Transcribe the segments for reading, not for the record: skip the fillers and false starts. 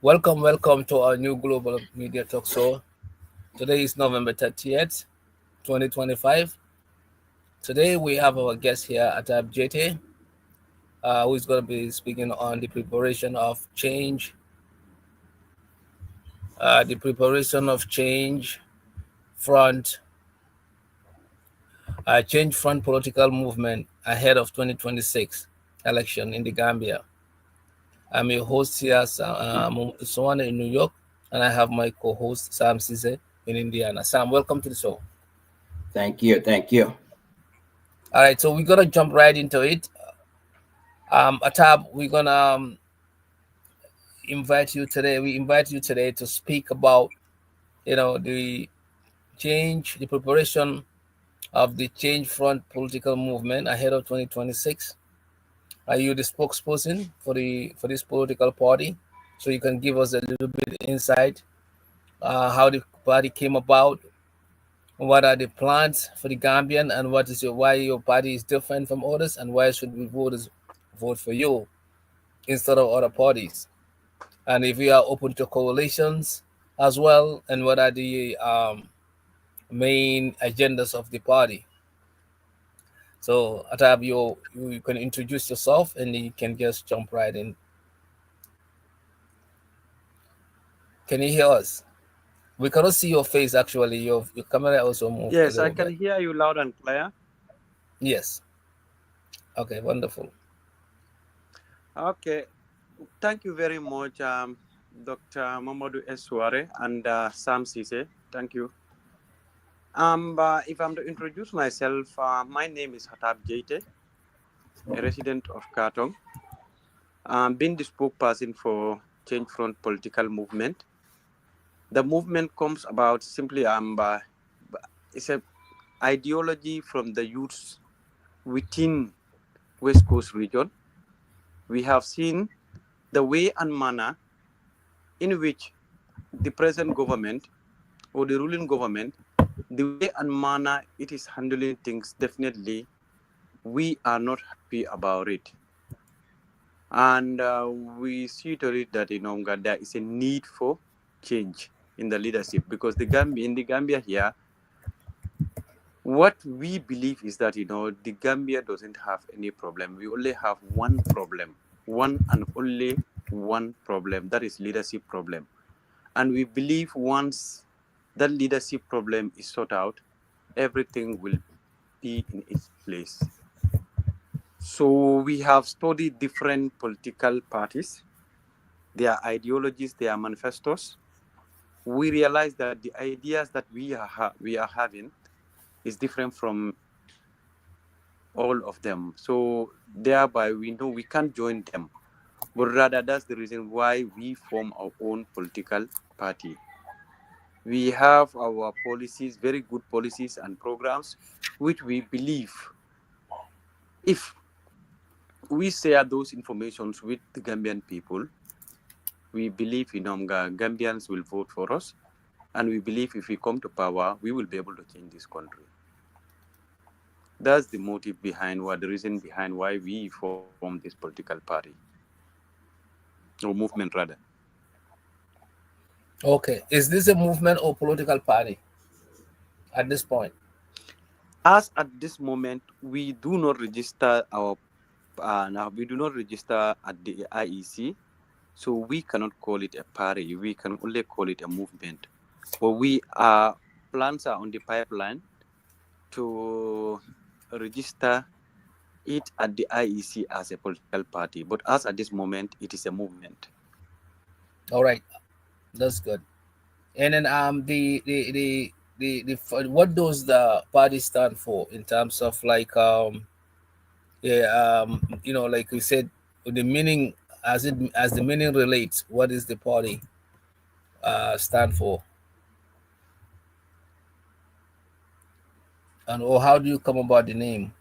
Welcome to our new global media talk show. Today is November 30th, 2025. Today we have our guest here, Hatab Jaiteh, who is going to be speaking on the preparation of front, change front political movement ahead of 2026 election in the Gambia. I'm your host here, Momodou Sawaneh in New York, and I have my co-host Sam Ceesay in Indiana. Sam, welcome to the show. Thank you. Thank you. All right, so we're gonna jump right into it. Atab, we're gonna invite you today. We invite you today to speak about, the the preparation of the Change Front political movement ahead of 2026. Are you the spokesperson for this political party? So you can give us a little bit insight how the party came about, what are the plans for the Gambian, and why your party is different from others, and why should we voters vote for you instead of other parties? And if we are open to coalitions as well, and what are the main agendas of the party? So, Atab, you can introduce yourself, and you can just jump right in. Can you hear us? We cannot see your face actually. Your camera also moved a Yes, I little can bit. hear you loud and clear. Yes. Okay. Wonderful. Okay, thank you very much, Dr. Momodou Esware and Sam Ceesay. Thank you. If I'm to introduce myself, my name is Hatab Jaiteh, a resident of Katong. Been the spokesperson for Change Front political movement. The movement comes about simply it's a ideology from the youths within West Coast region. We have seen the way and manner in which the present government or the ruling government, the way and manner it is handling things, definitely we are not happy about it. And we see to it that there is a need for change in the leadership, because in the Gambia here, what we believe is that the Gambia doesn't have any problem. We only have one problem, one and only one problem. That is leadership problem. And we believe once that leadership problem is sorted out, everything will be in its place. So we have studied different political parties, their ideologies, their manifestos. We realize that the ideas that we are having is different from all of them. So thereby we know we can't join them, but rather that's the reason why we form our own political party. We have our policies, very good policies and programs, which we believe if we share those informations with the Gambian people, we believe Gambians will vote for us, and we believe if we come to power, we will be able to change this country. That's the motive behind the reason behind why we form this political party, or movement rather. Okay. Is this a movement or political party at this point? As at this moment, we do not register we do not register at the IEC, so we cannot call it a party. We can only call it a movement. But plans are on the pipeline to register it at the IEC as a political party. But as at this moment, it is a movement. All right. That's good. And then what does the party stand for in terms of like like we said, the meaning as the meaning relates, what is the party stand for, and or how do you come about the name?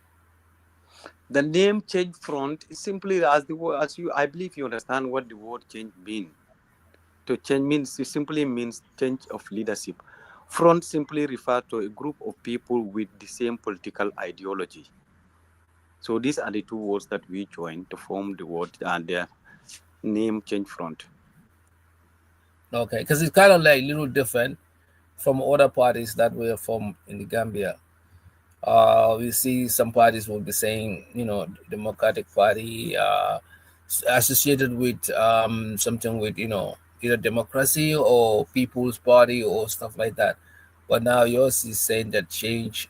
The name Change Front is simply I believe you understand what the word change means. To change simply means change of leadership. Front simply refers to a group of people with the same political ideology. So these are the two words that we join to form the word and the name Change Front. Okay, because it's kind of like a little different from other parties that were formed in the Gambia. We see some parties will be saying, Democratic Party associated with something with, either democracy or People's Party or stuff like that. But now yours is saying that change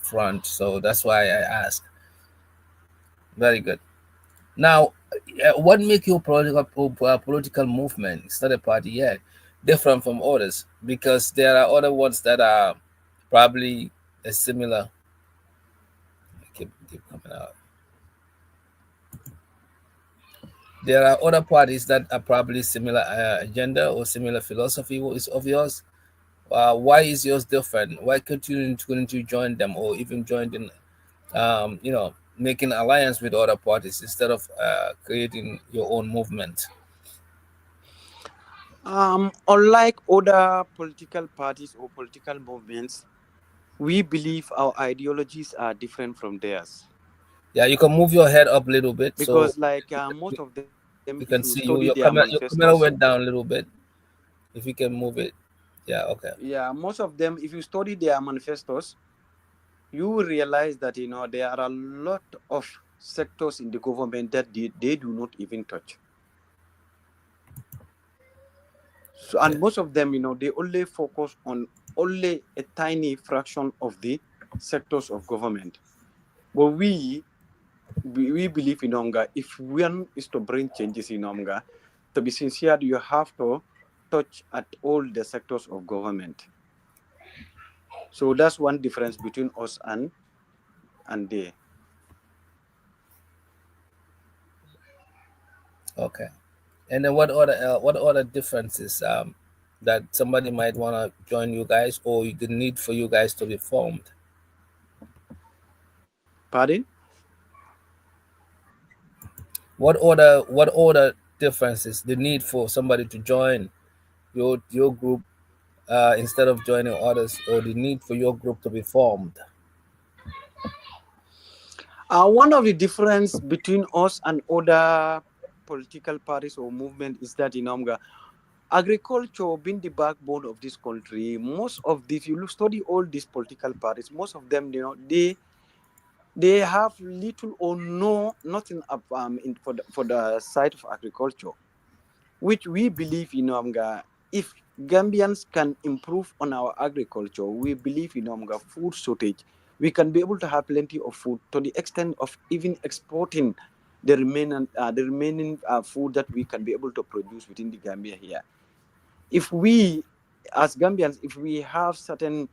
front. So that's why I asked. Very good. Now, what make your political movement? It's not a party yet, different from others because there are other ones that are probably a similar. Keep coming out. There are other parties that are probably similar agenda or similar philosophy of yours. Why is yours different? Why couldn't you join them or even join in, making alliance with other parties instead of creating your own movement? Unlike other political parties or political movements, we believe our ideologies are different from theirs. Yeah, you can move your head up a little bit so Because, like most of them, if you we can study see their you. Your camera manifestos, went down a little bit. If you can move it, yeah, okay. yeah, most of them, if you study their manifestos, you will realize that there are a lot of sectors in the government that they do not even touch. So, Yeah, and most of them, they only focus on only a tiny fraction of the sectors of government. But we believe in Onga, if one is to bring changes in Onga, to be sincere, you have to touch at all the sectors of government. So that's one difference between us and they. okay. And then what other differences that somebody might want to join you guys or the need for you guys to be formed? Pardon? What other differences the need for somebody to join your group instead of joining others or the need for your group to be formed? One of the difference between us and other political parties or movement is that in Omga, agriculture being the backbone of this country. Most of these, you look study all these political parties. Most of them, they have little or nothing up for the side of agriculture, which we believe if Gambians can improve on our agriculture, we believe food shortage. We can be able to have plenty of food to the extent of even exporting the remaining food that we can be able to produce within the Gambia here. If we, as Gambians, if we have certain,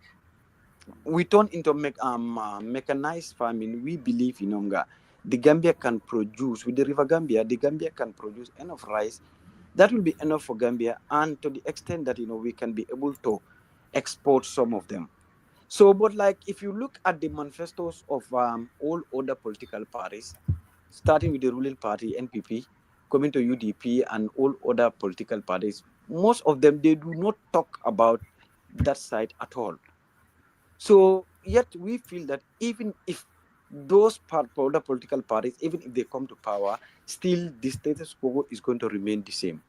we turn into mechanized farming, we believe the Gambia can produce with the River Gambia. The Gambia can produce enough rice that will be enough for Gambia, and to the extent that we can be able to export some of them. So, but like if you look at the manifestos of all other political parties, starting with the ruling party NPP, coming to UDP and all other political parties, most of them they do not talk about that side at all. So yet we feel that even if those other political parties, even if they come to power, still the status quo is going to remain the same.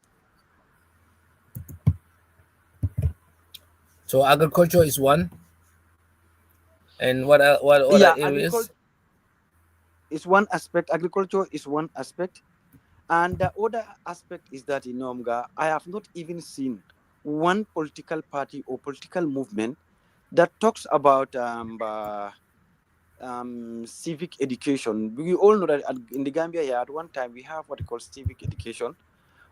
So agriculture is one, and what other Yeah, areas? agriculture is one aspect. Agriculture is one aspect, and the other aspect is that in Nomga, I have not even seen one political party or political movement that talks about civic education. We all know that in the Gambia here at one time we have what we call civic education,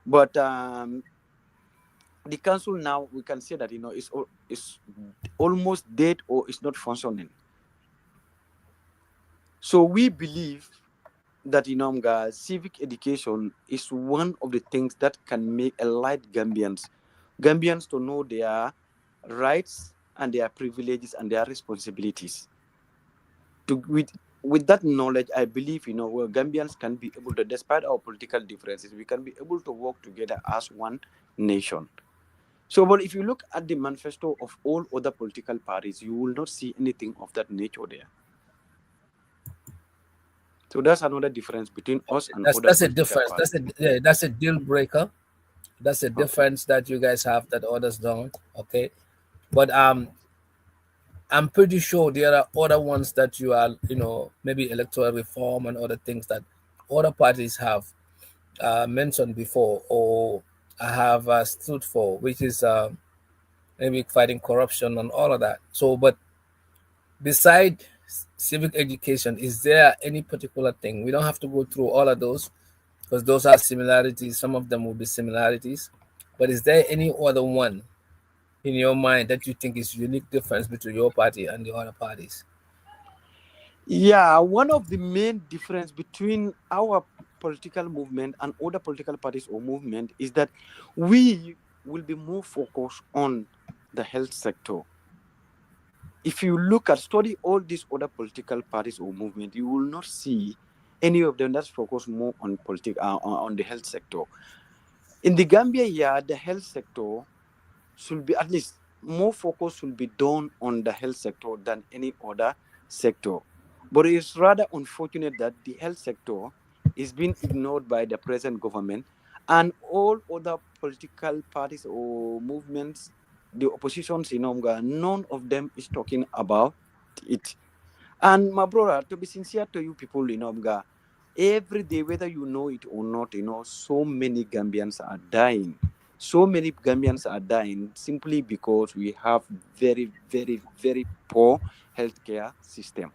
but the council now we can say that is almost dead or is not functioning. So we believe that civic education is one of the things that can make enlighten Gambians to know their rights and their privileges and their responsibilities. With that knowledge, I believe where Gambians can be able to, despite our political differences, we can be able to work together as one nation. So, but if you look at the manifesto of all other political parties, you will not see anything of that nature there. So that's another difference between us and other That's a political difference. parties. That's a deal breaker. That's a Okay. difference that you guys have that others don't. Okay, but I'm pretty sure there are other ones that you are, maybe electoral reform and other things that other parties have mentioned before or have stood for, which is maybe fighting corruption and all of that. So, but beside civic education, is there any particular thing? We don't have to go through all of those because those are similarities. Some of them will be similarities. But is there any other one in your mind that you think is unique difference between your party and the other parties? Yeah, one of the main difference between our political movement and other political parties or movement is that we will be more focused on the health sector. If you look at study all these other political parties or movement, you will not see any of them that's focused more on on the health sector. In the Gambia, yeah, the health sector should be at least more focus should be done on the health sector than any other sector. But it's rather unfortunate that the health sector is being ignored by the present government and all other political parties or movements, the oppositions in Omga, none of them is talking about it. And my brother, to be sincere to you people in Omga, every day, whether you know it or not, so many Gambians are dying. So many Gambians are dying simply because we have very, very, very poor healthcare system.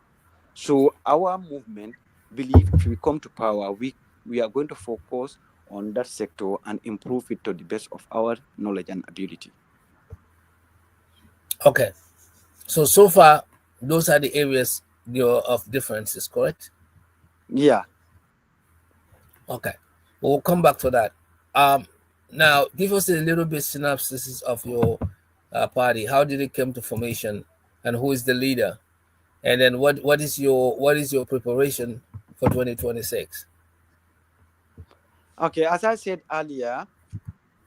So our movement believe if we come to power, we are going to focus on that sector and improve it to the best of our knowledge and ability. Okay. So far, those are the areas of differences, correct? Yeah. Okay. We'll come back to that. Um, Now, give us a little bit synopsis of your party. How did it come to formation, and who is the leader? And then what is your preparation for 2026? Okay. As I said earlier,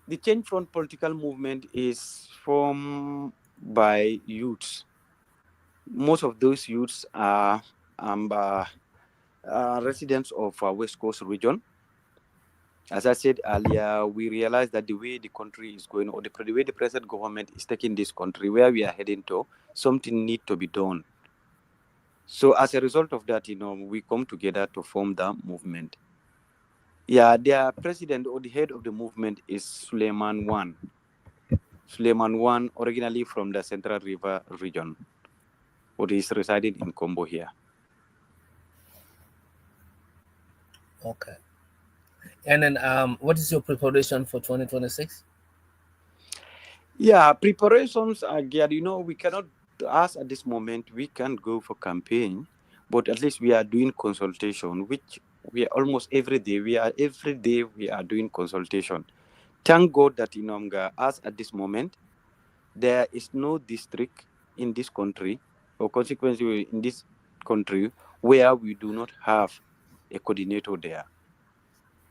the Change Front political movement is formed by youths. Most of those youths are residents of West Coast region. As I said earlier, we realize that the way the country is going, or the way the present government is taking this country, where we are heading to, something need to be done. So as a result of that, we come together to form the movement. Yeah, their president or the head of the movement is Suleiman Wan. Suleiman Wan, originally from the Central River region, but is residing in Combo here. Okay. And then what is your preparation for 2026? Yeah, preparations are geared. We cannot, as at this moment, we can't go for campaign, but at least we are doing consultation, which we are almost every day we are doing consultation. Thank God that as at this moment, there is no district in this country, or consequently in this country, where we do not have a coordinator there.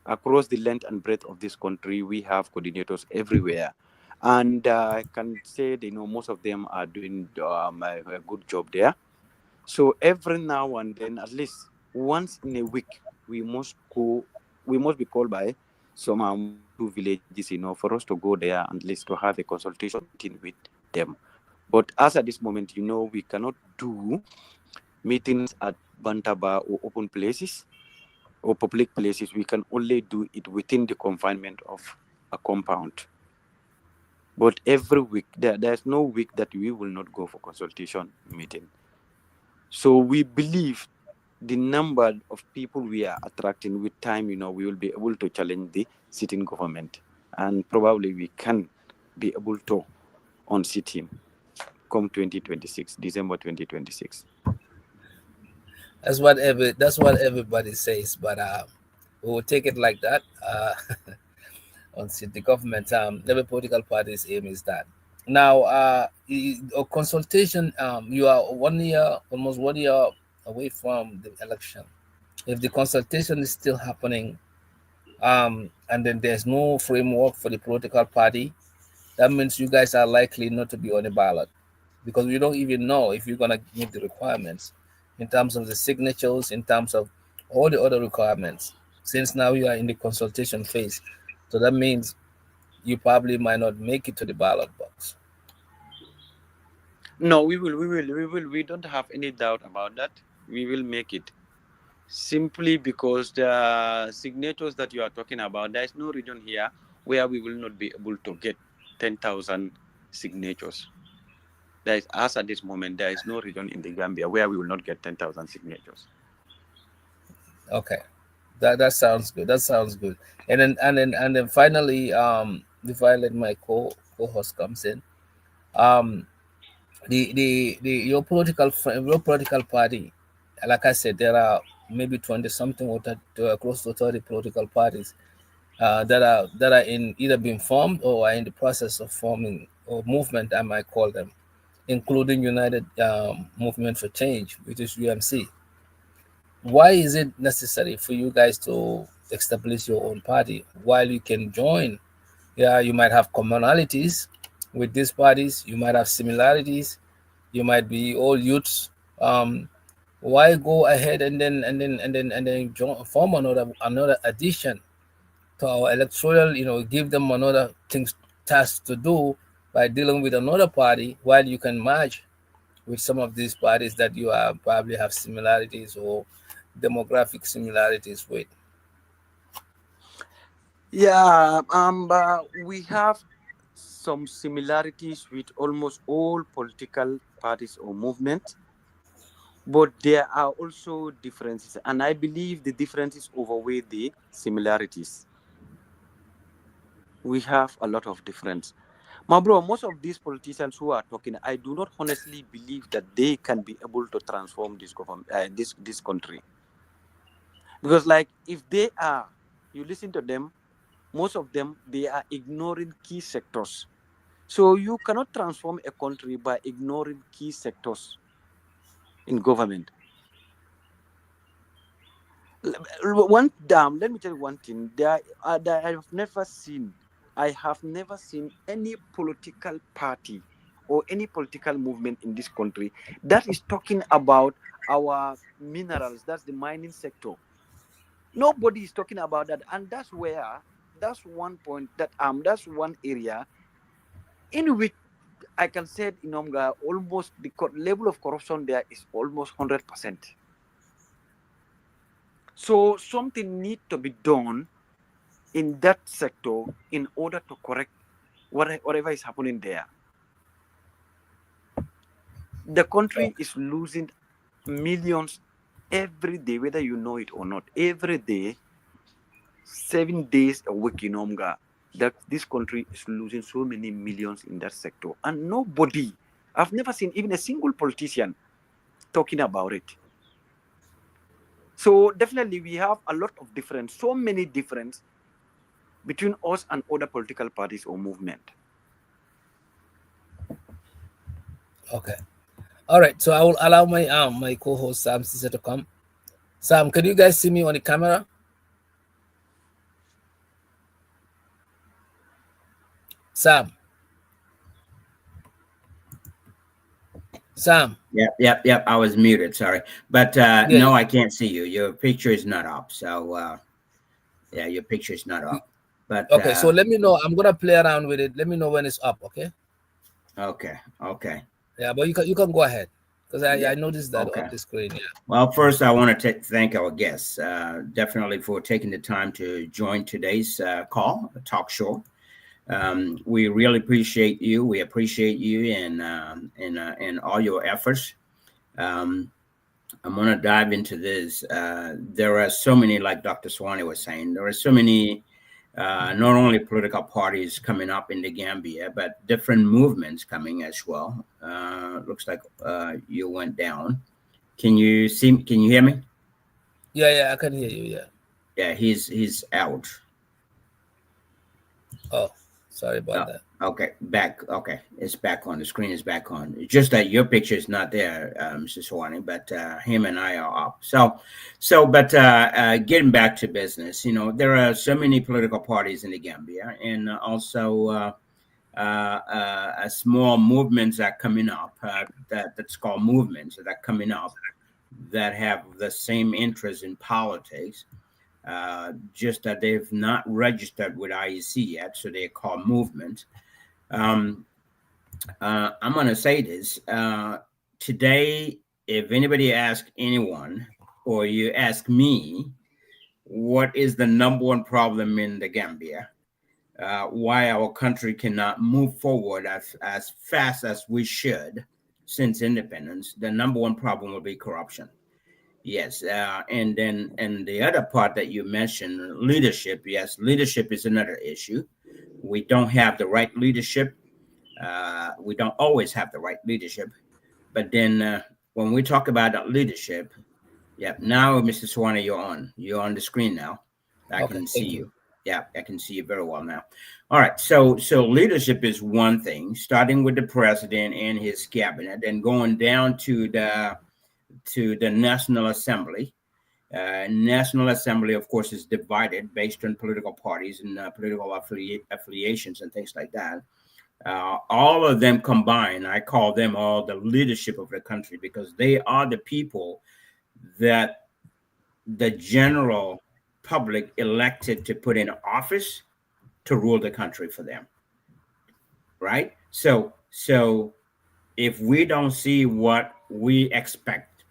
Across the length and breadth of this country, we have coordinators everywhere. And I can say, most of them are doing a good job there. So every now and then, at least once in a week, we must be called by some 1 or 2 villages, for us to go there and at least to have a consultation meeting with them. But as at this moment, we cannot do meetings at Bantaba or open places or public places. We can only do it within the confinement of a compound. But every week, there's no week that we will not go for consultation meeting. So we believe the number of people we are attracting with time, we will be able to challenge the sitting government. And probably we can be able to unseat him come 2026, December 2026. That's what everybody says, but we will take it like that. On the government, every political party's aim is that. Now, a consultation, you are 1 year, almost 1 year away from the election. If the consultation is still happening, and then there's no framework for the political party, that means you guys are likely not to be on the ballot because we don't even know if you're gonna meet the requirements in terms of the signatures, in terms of all the other requirements. Since now you are in the consultation phase, so that means you probably might not make it to the ballot box. No, we will. We don't have any doubt about that. We will make it. Simply because the signatures that you are talking about, there is no region here where we will not be able to get 10,000 signatures. There is, as at this moment, there is no region in the Gambia where we will not get 10,000 signatures. Okay, that sounds good. That sounds good. And then finally, before I let my co-host comes in, um, the your political party, like I said, there are maybe 20 something or close to 30 political parties that are in either being formed or are in the process of forming, or movement I might call them, including United Movement for Change, which is UMC. Why is it necessary for you guys to establish your own party while you can join? Yeah, you might have commonalities with these parties, you might have similarities, you might be all youths. Why go ahead and then form another addition to our electoral, give them another things task to do by dealing with another party, while you can merge with some of these parties that you probably have similarities or demographic similarities with. Yeah, we have some similarities with almost all political parties or movements, but there are also differences, and I believe the differences outweigh the similarities. We have a lot of difference. My bro, most of these politicians who are talking, I do not honestly believe that they can be able to transform this government, this country. Because, like, if they are, you listen to them, most of them, they are ignoring key sectors. So you cannot transform a country by ignoring key sectors in government. One damn, let me tell you one thing. That I have never seen any political party or any political movement in this country that is talking about our minerals. That's the mining sector. Nobody is talking about that, and that's one point that's one area in which I can say in Omga almost the level of corruption there is almost 100%. So something need to be done in that sector in order to correct whatever is happening there. The country is losing millions every day, whether you know it or not. Every day, 7 days a week in Omga, that this country is losing so many millions in that sector. And nobody, I've never seen even a single politician talking about it. So definitely we have a lot of difference, so many difference between us and other political parties or movement. Okay. All right. So I will allow my co-host Sam Ceesay to come. Sam, can you guys see me on the camera? Sam. Sam. Yep. I was muted. Sorry, but Yeah. no, I can't see you. Your picture is not up. So yeah, your picture is not up. But Okay. So let me know. I'm gonna play around with it. Let me know when it's up. Okay. Okay. Yeah, but you can go ahead, because I Yeah. noticed that Okay. on the screen. Yeah. Well, first, I want to thank our guests definitely for taking the time to join today's call, talk show. We really appreciate you. We appreciate you and all your efforts. Um, I'm going to dive into this. There are so many, like Dr. Sawaneh was saying, there are so many, not only political parties coming up in the Gambia, but different movements coming as well. Looks like you went down. Can you see? Can you hear me? Yeah, I can hear you. Yeah. Yeah, he's out. Oh, sorry about Oh, that. okay, back. Okay, it's back on. The screen is back on. It's just that your picture is not there, Mr. Sawaneh, but him and I are up. But getting back to business, there are so many political parties in the Gambia, and also small movements are coming up. That's called movements that are coming up that have the same interest in politics. just that they've not registered with IEC yet, so they're called movement. I'm going to say this. Today, if anybody asks anyone, or you ask me, what is the number one problem in the Gambia? Why our country cannot move forward as fast as we should since independence? The number one problem will be corruption. Yes, and the other part that you mentioned, leadership. Yes, leadership is another issue. We don't have the right leadership. We don't always have the right leadership. But then when we talk about that leadership, yeah, now, Mr. Sawaneh, you're on the screen now. I Okay, can see thank you. you. Yeah, I can see you very well now. All right, so leadership is one thing, starting with the president and his cabinet, and going down to the National Assembly. National Assembly, of course, is divided based on political parties and political affiliations and things like that. All of them combined, I call them all the leadership of the country, because they are the people that the general public elected to put in office to rule the country for them, right? So if we don't see what we expect,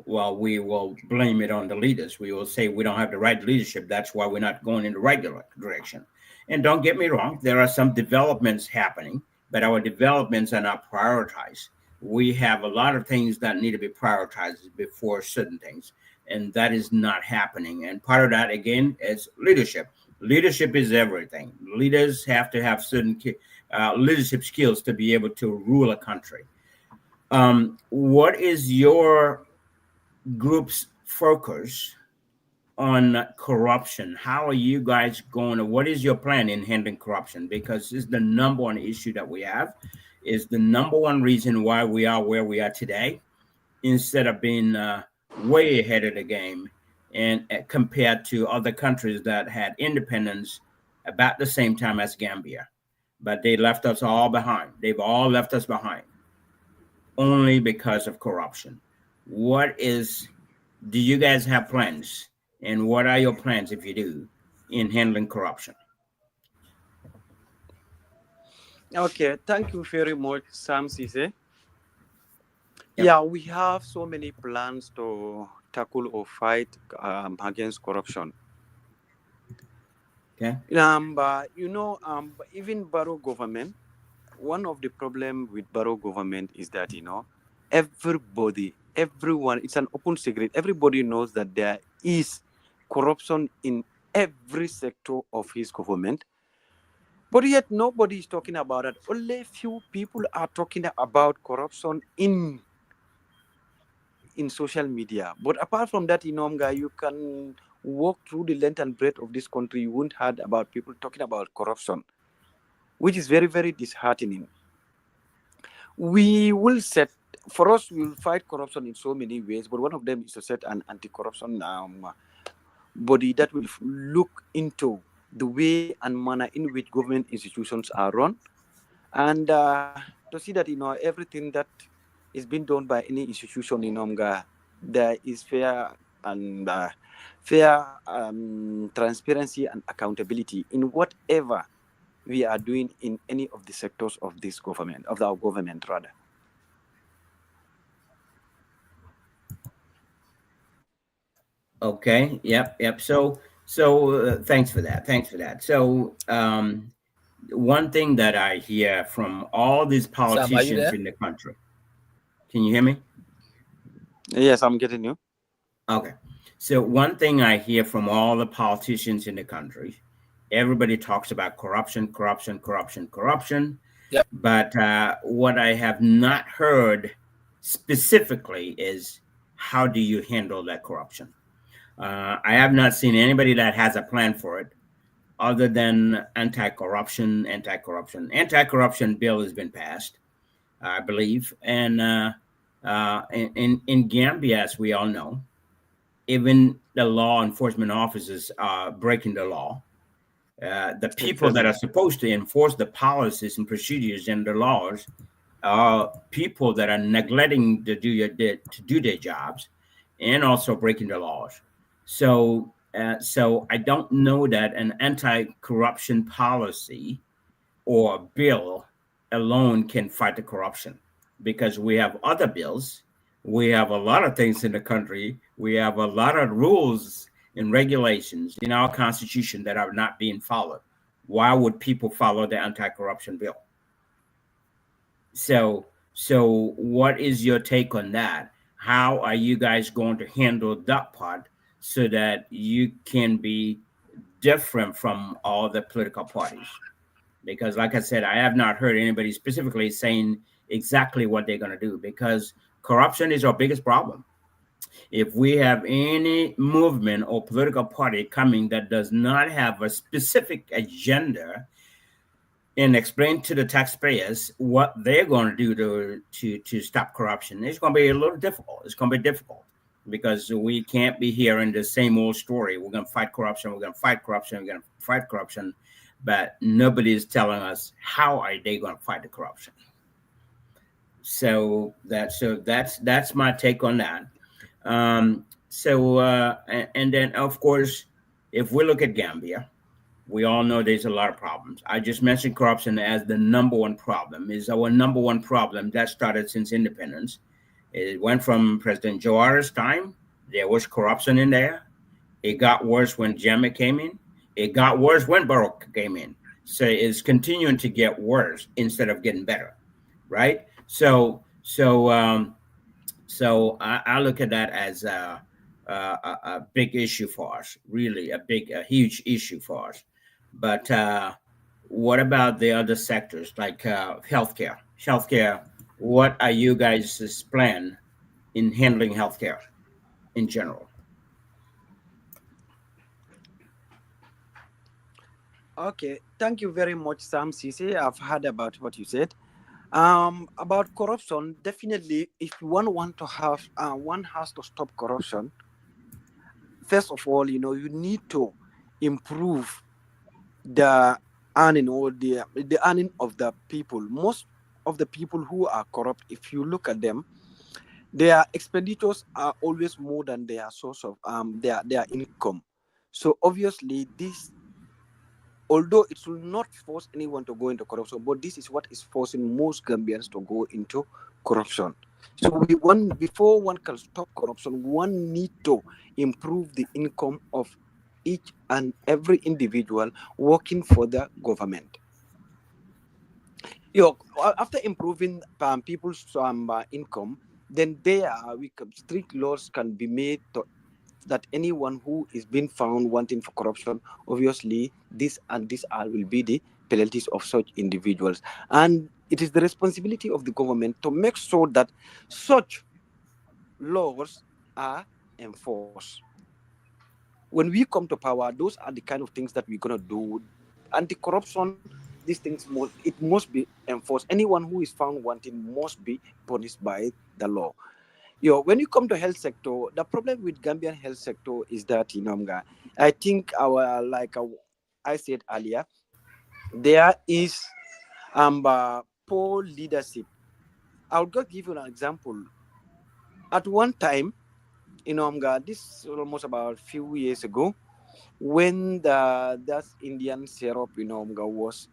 well, we will blame it on the leaders. We will say we don't have the right leadership. That's why we're not going in the right direction. And don't get me wrong, there are some developments happening, but our developments are not prioritized. We have a lot of things that need to be prioritized before certain things, and that is not happening. And part of that, again, is leadership. Leadership is everything. Leaders have to have certain leadership skills to be able to rule a country. What is your group's focus on corruption? How are you guys going to, what is your plan in handling corruption? Because it's the number one issue that we have, is the number one reason why we are where we are today, instead of being way ahead of the game and compared to other countries that had independence about the same time as Gambia. But they left us all behind. They've all left us behind only because of corruption. Do you guys have plans? And what are your plans, if you do, in handling corruption? Okay, thank you very much, Sam Ceesay. Yep. Yeah, we have so many plans to tackle or fight against corruption. Okay. Even Barrow government, one of the problem with Barrow government is that, everyone, it's an open secret. Everybody knows that there is corruption in every sector of his government. But yet nobody is talking about it. Only few people are talking about corruption in social media. But apart from that, you can walk through the length and breadth of this country, you won't heard about people talking about corruption, which is very, very disheartening. We will fight corruption in so many ways, but one of them is to set an anti-corruption body that will look into the way and manner in which government institutions are run, and to see that everything that is being done by any institution in there is fair and transparency and accountability in whatever we are doing in any of the sectors of this government, of our government rather. Okay. Yep. So thanks for that. So one thing that I hear from all these Sam, are you politicians there? in the country. Can you hear me? Yes, I'm getting you. Okay. So one thing I hear from all the politicians in the country, everybody talks about corruption. Yep. But what I have not heard specifically is, how do you handle that corruption? I have not seen anybody that has a plan for it, other than anti-corruption bill has been passed, I believe. And in Gambia, as we all know, even the law enforcement officers are breaking the law. The people that are supposed to enforce the policies and procedures and the laws are people that are neglecting to do their jobs, and also breaking the laws. So So I don't know that an anti-corruption policy or bill alone can fight the corruption, because we have other bills. We have a lot of things in the country. We have a lot of rules and regulations in our constitution that are not being followed. Why would people follow the anti-corruption bill? So what is your take on that? How are you guys going to handle that part so that you can be different from all the political parties? Because like I said, I have not heard anybody specifically saying exactly what they're going to do, because corruption is our biggest problem. If we have any movement or political party coming that does not have a specific agenda and explain to the taxpayers what they're going to do to stop corruption, it's going to be a little difficult. It's going to be difficult because we can't be hearing the same old story. We're going to fight corruption. We're going to fight corruption. We're going to fight corruption. But nobody is telling us how are they going to fight the corruption. So that's my take on that. And then of course, if we look at Gambia, we all know there's a lot of problems. I just mentioned corruption as the number one problem. Is our number one problem that started since independence. It went from President Jawahar's time. There was corruption in there. It got worse when Jammeh came in. It got worse when Baroque came in. So it's continuing to get worse instead of getting better, right? So I look at that as a big issue for us, really a huge issue for us. But what about the other sectors like healthcare? Healthcare, what are you guys' plan in handling healthcare in general? Okay, thank you very much, Sam Ceesay. I've heard about what you said. About corruption, definitely, if one has to stop corruption. First of all, you need to improve the earning or the earning of the people. Most of the people who are corrupt, if you look at them, their expenditures are always more than their source of their income. So obviously, this, although it will not force anyone to go into corruption, but this is what is forcing most Gambians to go into corruption. So before one can stop corruption, one need to improve the income of each and every individual working for the government. After improving people's income, then strict laws can be made that anyone who is being found wanting for corruption, obviously this and this will be the penalties of such individuals. And it is the responsibility of the government to make sure that such laws are enforced. When we come to power, those are the kind of things that we're going to do. Anti-corruption, these things, must be enforced. Anyone who is found wanting must be punished by the law. When you come to health sector, the problem with Gambian health sector is that, I think I said earlier, there is poor leadership. I'll just give you an example. At one time, this is almost about a few years ago, when that Indian syrup, was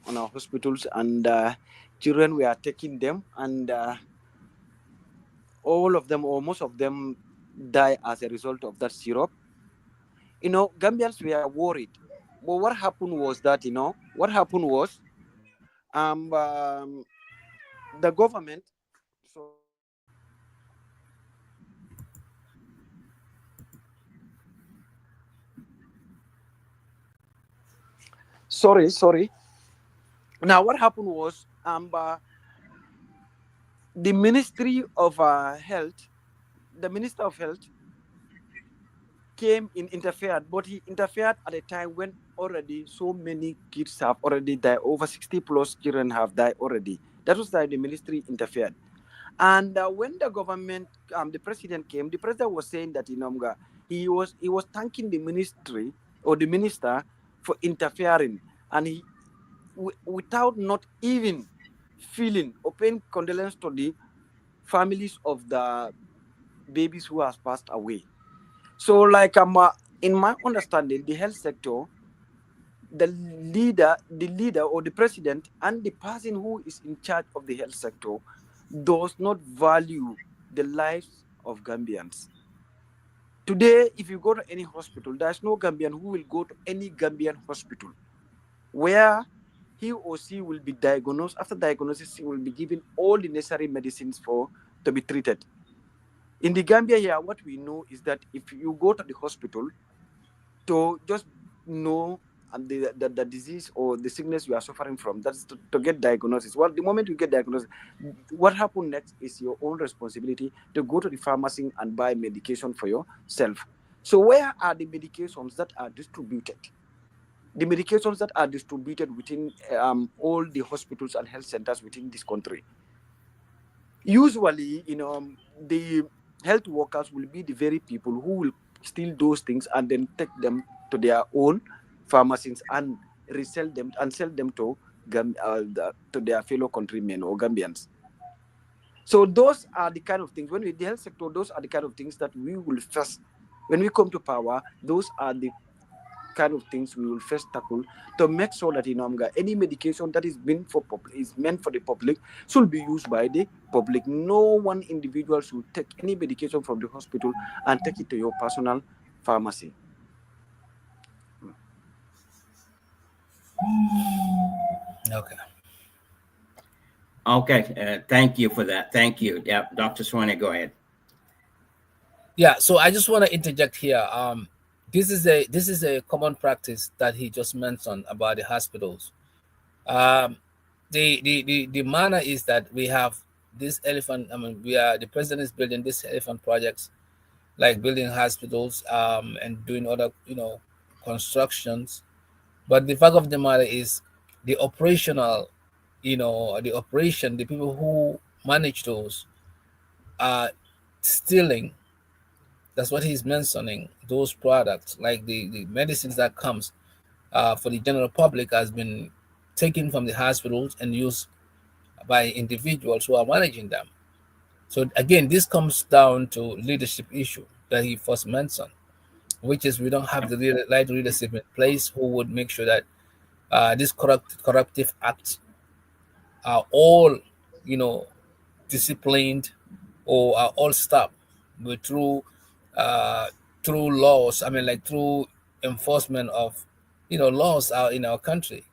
on our hospitals, and children were taking them, and all of them or most of them die as a result of that syrup. Gambians were worried. But what happened was that, the government, sorry. Now, what happened was, the Ministry of Health, the Minister of Health interfered, but he interfered at a time when already so many kids have already died. Over 60 plus children have died already. That was why the ministry interfered. And when the government, the president came, the president was saying that he was thanking the ministry or the minister for interfering, and he, without not even feeling or paying condolence to the families of the babies who has passed away. So In my understanding, the health sector, the leader or the president and the person who is in charge of the health sector does not value the lives of Gambians. Today, if you go to any hospital, there's no Gambian who will go to any Gambian hospital where he or she will be diagnosed. After diagnosis, he will be given all the necessary medicines for to be treated. In the Gambia here, what we know is that if you go to the hospital to just know the disease or the sickness you are suffering from, that's to get diagnosis. Well, the moment you get diagnosed, what happens next is your own responsibility to go to the pharmacy and buy medication for yourself. So where are the medications that are distributed? The medications that are distributed within all the hospitals and health centers within this country. Usually, the health workers will be the very people who will steal those things and then take them to their own pharmacies and resell them and sell them to to their fellow countrymen or Gambians. So those are the kind of things, when we the health sector, those are the kind of things that we will first, when we come to power, those are the kind of things we will first tackle to make sure that any medication that is meant for the public should be used by the public. No one individual should take any medication from the hospital and take it to your personal pharmacy. Okay. Okay, thank you for that. Thank you. Yeah, Dr. Sawaneh, go ahead. Yeah, so I just want to interject here. This is a common practice that he just mentioned about the hospitals. Um, the manner is that we have this elephant. I mean, the president is building these elephant projects, like building hospitals, and doing other constructions. But the fact of the matter is, the operational, the operation, the people who manage those are stealing. That's what he's mentioning. Those products, like the medicines that comes for the general public, has been taken from the hospitals and used by individuals who are managing them. So again, this comes down to leadership issue that he first mentioned, which is we don't have the right leadership in place who would make sure that these corruptive acts are all, you know, disciplined or are all stopped with uh, through laws. I mean, like through enforcement of laws out in our country.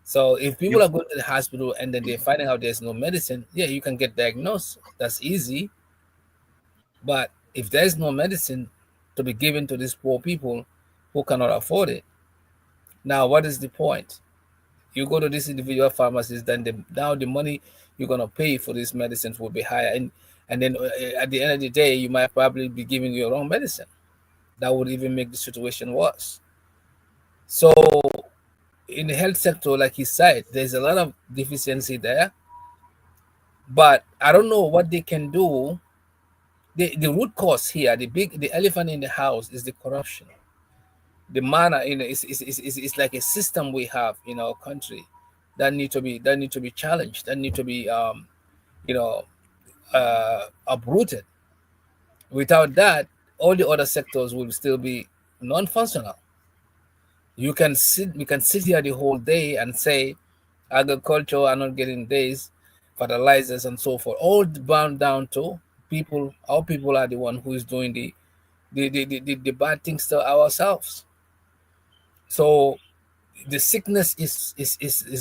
So if people You, are going to the hospital and then they're finding out there's no medicine, yeah, you can get diagnosed. That's easy. But if there's no medicine to be given to these poor people who cannot afford it, now what is the point? You go to these individual pharmacies, then now the money you're gonna pay for these medicines will be higher, and then at the end of the day, you might probably be giving your own medicine. That would even make the situation worse. So in the health sector, like he said, there's a lot of deficiency there, but I don't know what they can do. The root cause here, the elephant in the house, is the corruption. The manner is like a system we have in our country that need to be challenged, that need to be you know uprooted. Without that, all the other sectors will still be non-functional. We can sit here the whole day and say agriculture are not getting this, fertilizers and so forth, all bound down to people. Our people are the one who is doing the bad things to ourselves. So the sickness is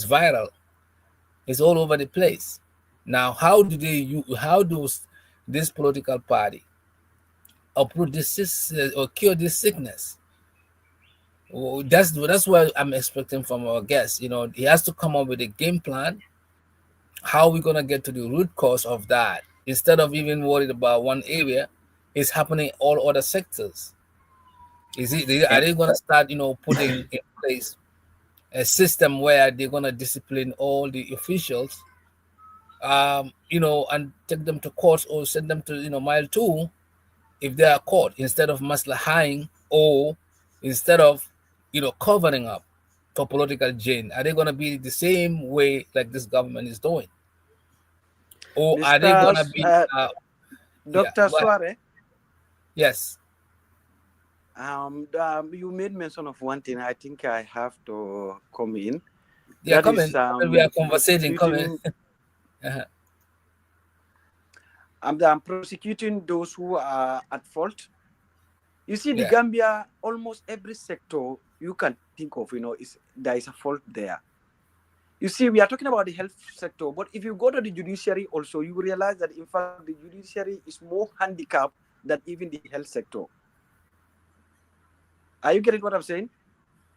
viral. It's all over the place. Now, how does this political party uproot or cure this sickness? Well, that's what I'm expecting from our guest. He has to come up with a game plan. How we gonna get to the root cause of that? Instead of even worried about one area, it's happening all other sectors. Are and they gonna start, putting in place a system where they're gonna discipline all the officials, and take them to court or send them to, mile two if they are caught, instead of maslahaing, or instead of, covering up for political gain? Are they gonna be the same way like this government is doing, or are they Mr. gonna be? Yeah, Dr. go ahead. Suare, Yes. You made mention of one thing. I think I have to come in. Yeah, That come is in. We are conversating. Come in. prosecuting. Uh-huh. I'm prosecuting those who are at fault. You see, the Yeah. Gambia, almost every sector you can think of, is there is a fault there. You see, we are talking about the health sector, but if you go to the judiciary also, you realize that in fact the judiciary is more handicapped than even the health sector. Are you getting what I'm saying?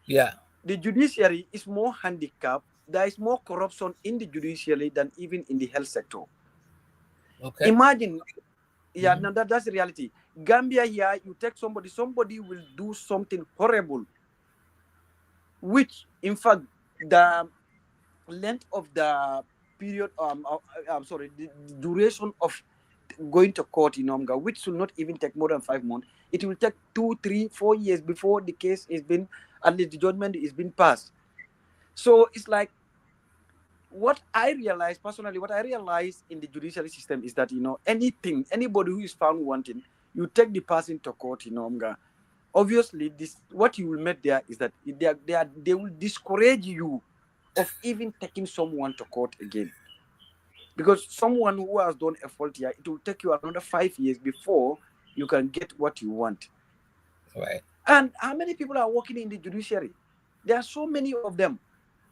Yeah. The judiciary is more handicapped. There is more corruption in the judiciary than even in the health sector. Okay. Imagine, yeah, Mm-hmm. now that's the reality. Gambia here, you take somebody will do something horrible, which in fact the length of the period, I'm sorry, the duration of going to court in Omga, which should not even take more than 5 months. It will take 2, 3, 4 years before the case is been, at least the judgment is been passed. So it's like, what I realized personally, what I realized in the judiciary system is that, anybody who is found wanting, you take the person to court in Omga. Obviously, this what you will make there is that they will discourage you of even taking someone to court again. Because someone who has done a fault here, it will take you another 5 years before you can get what you want. Right. And how many people are working in the judiciary? There are so many of them.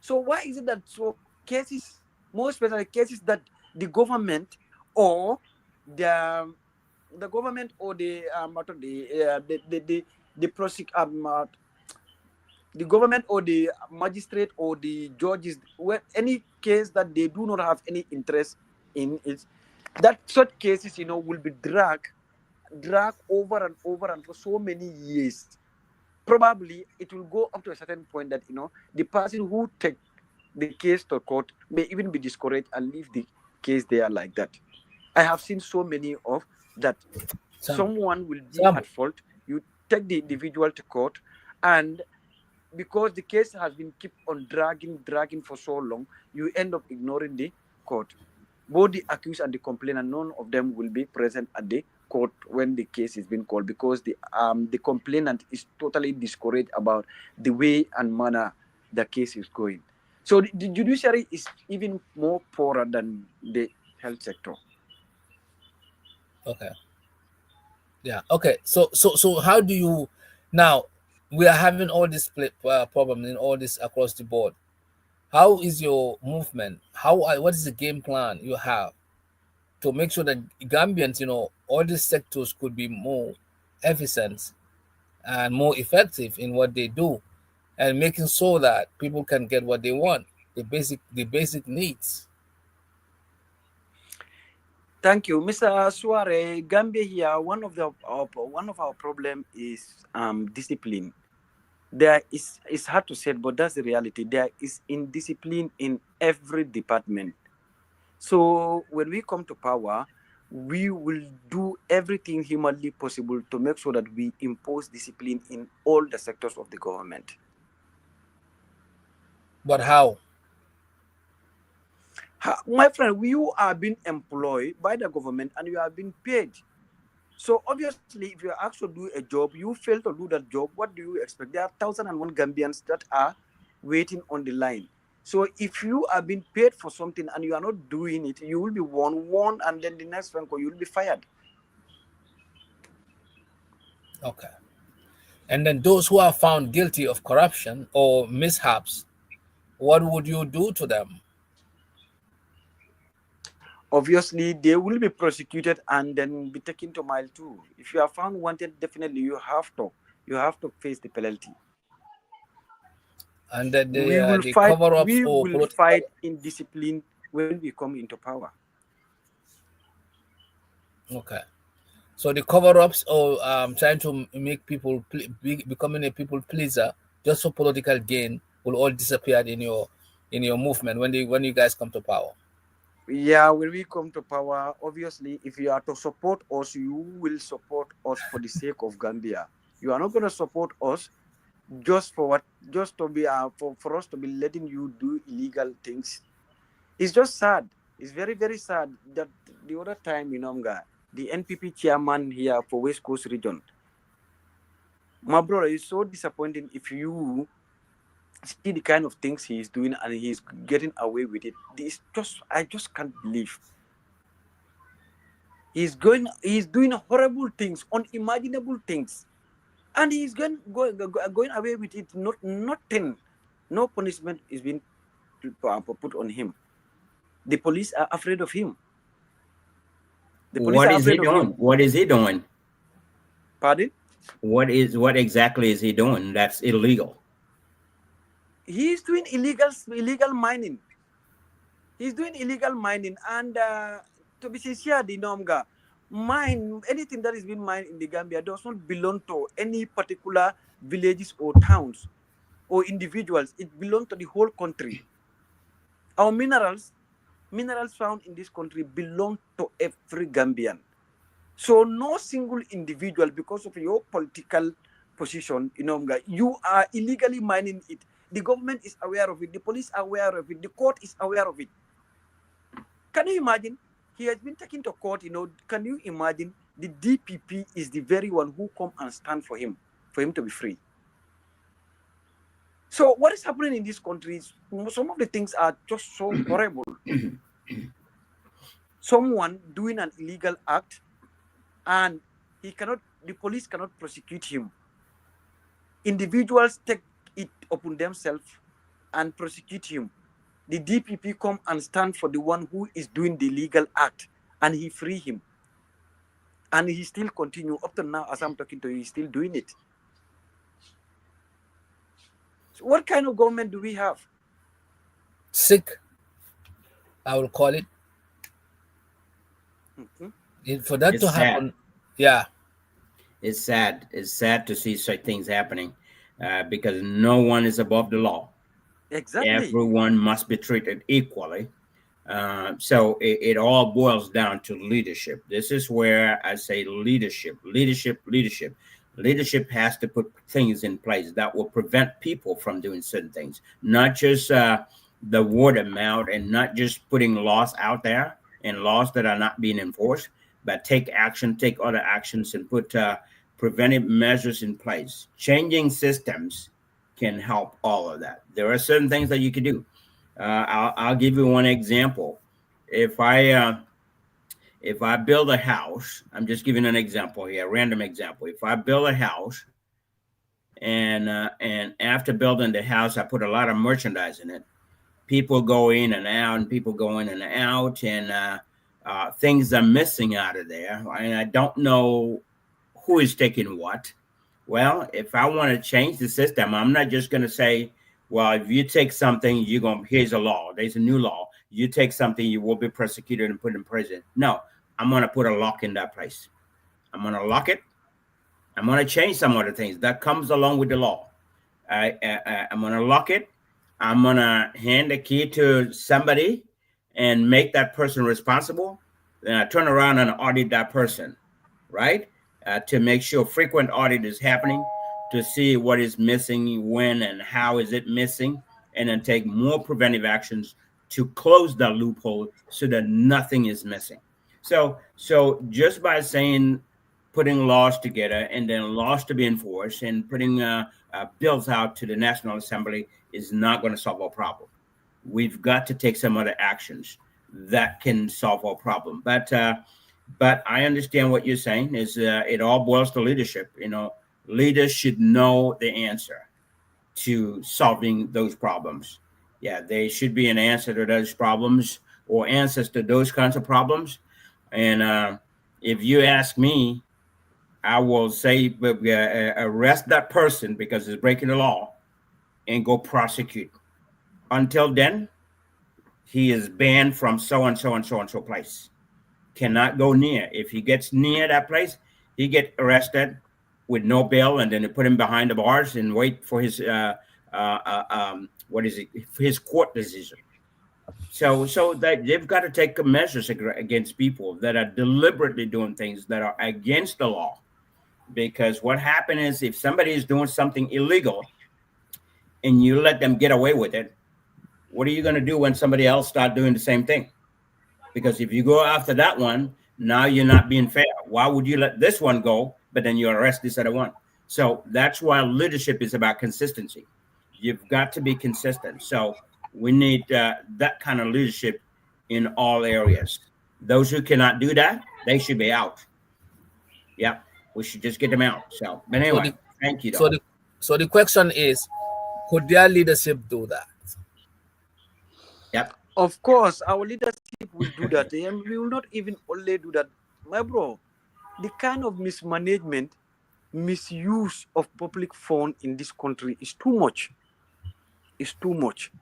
So why is it that so cases, more especially cases that the government or the the government or the prosec the government or the magistrate or the judges, when any case that they do not have any interest in it, that such cases will be dragged over and over and for so many years. Probably it will go up to a certain point that the person who take the case to court may even be discouraged and leave the case there like that. I have seen so many of that. Some. Someone will be Some. at fault, you take the individual to court, and because the case has been keep on dragging for so long, you end up ignoring the court. Both the accused and the complainant, none of them will be present at the court when the case is being called, because the complainant is totally discouraged about the way and manner the case is going. So the judiciary is even more poorer than the health sector. Okay. Yeah. Okay. So how do you now? We are having all this problem in all this across the board. How is your movement? What is the game plan you have to make sure that Gambians, all these sectors could be more efficient and more effective in what they do, and making sure that people can get what they want, the basic needs. Thank you, Mr. Suare. Gambia here. One of our problem is discipline. There is, it's hard to say, but that's the reality. There is indiscipline in every department. So when we come to power, we will do everything humanly possible to make sure that we impose discipline in all the sectors of the government. But how? My friend, you are being employed by the government and you are being paid. So obviously, if you're asked to do a job, you fail to do that job, what do you expect? There are 1,001 Gambians that are waiting on the line. So if you are being paid for something and you are not doing it, you will be warned, and then the next phone call, you will be fired. Okay. And then those who are found guilty of corruption or mishaps, what would you do to them? Obviously, they will be prosecuted and then be taken to mile two. If you are found wanted, definitely you have to face the penalty. And then We the will the fight. cover-ups We or will political. fight in discipline when we come into power. Okay. So the cover-ups or trying to make people becoming a people pleaser just for political gain will all disappear in your movement when you guys come to power. Yeah, when we come to power, obviously, if you are to support us, you will support us for the sake of Gambia. You are not going to support us just for what, just to be for us to be letting you do illegal things. It's just sad. It's very, very sad that the other time in Omga, the NPP chairman here for West Coast region, My brother, it's so disappointing if you see the kind of things he is doing and he's getting away with it. This just I just can't believe. He's doing horrible things, unimaginable things. And he's going away with it. Nothing, no punishment is being put on him. The police are afraid of him. The police What are is he afraid of doing? him. What is he doing? Pardon? What exactly is he doing that's illegal? He's doing illegal mining. He's doing illegal mining, and to be sincere, the Nomga mine anything that is being mined in the Gambia does not belong to any particular villages or towns or individuals. It belongs to the whole country. Our minerals found in this country belong to every Gambian. So no single individual, because of your political position, you are illegally mining it. The government is aware of it. The police are aware of it. The court is aware of it. Can you imagine? He has been taken to court. Can you imagine? The DPP is the very one who come and stand for him to be free. So what is happening in this country? Some of the things are just so horrible. Someone doing an illegal act, and the police cannot prosecute him. Individuals take it upon themselves and prosecute him. The DPP come and stand for the one who is doing the legal act, and he free him. And he still continue up to now, as I'm talking to you, he's still doing it. So what kind of government do we have? Sick, I will call it. For that It's to sad. happen, yeah. It's sad. It's sad to see such things happening because no one is above the law. Exactly. Everyone must be treated equally. So it all boils down to leadership. This is where I say leadership. Leadership has to put things in place that will prevent people from doing certain things, not just the word of mouth, and not just putting laws out there and laws that are not being enforced, but take other actions, and put preventive measures in place. Changing systems can help all of that. There are certain things that you can do. I'll give you one example. If I build a house, I'm just giving an example here, a random example. If I build a house, and after building the house, I put a lot of merchandise in it. People go in and out, and things are missing out of there, and I don't know who is taking what. Well, if I want to change the system, I'm not just going to say, well, if you take something, here's a law. There's a new law. You take something, you will be prosecuted and put in prison. No, I'm going to put a lock in that place. I'm going to lock it. I'm going to change some other things that comes along with the law. I'm going to lock it. I'm going to hand the key to somebody and make that person responsible. Then I turn around and audit that person, right? To make sure frequent audit is happening, to see what is missing, when and how is it missing, and then take more preventive actions to close the loophole so that nothing is missing. So just by saying, putting laws together and then laws to be enforced and putting bills out to the National Assembly is not going to solve our problem. We've got to take some other actions that can solve our problem. But I understand what you're saying is it all boils to leadership. Leaders should know the answer to solving those problems. Yeah, there should be an answer to those problems, or answers to those kinds of problems. And if you ask me, I will say arrest that person because he's breaking the law and go prosecute. Until then, he is banned from so and so and so and so place. Cannot go near. If he gets near that place, he get arrested with no bail, and then they put him behind the bars and wait for his his court decision. So that they've got to take measures against people that are deliberately doing things that are against the law. Because what happens is, if somebody is doing something illegal and you let them get away with it, what are you going to do when somebody else start doing the same thing? Because if you go after that one, now you're not being fair. Why would you let this one go, but then you arrest this other one? So that's why leadership is about consistency. You've got to be consistent. So we need that kind of leadership in all areas. Those who cannot do that, they should be out. Yep, we should just get them out. So, but So anyway, the thank you, so though. the so the question is, could their leadership do that? Yep. Of course, our leadership will do that, and we will not even only do that, my bro. The kind of mismanagement, misuse of public fund in this country is too much. It's too much.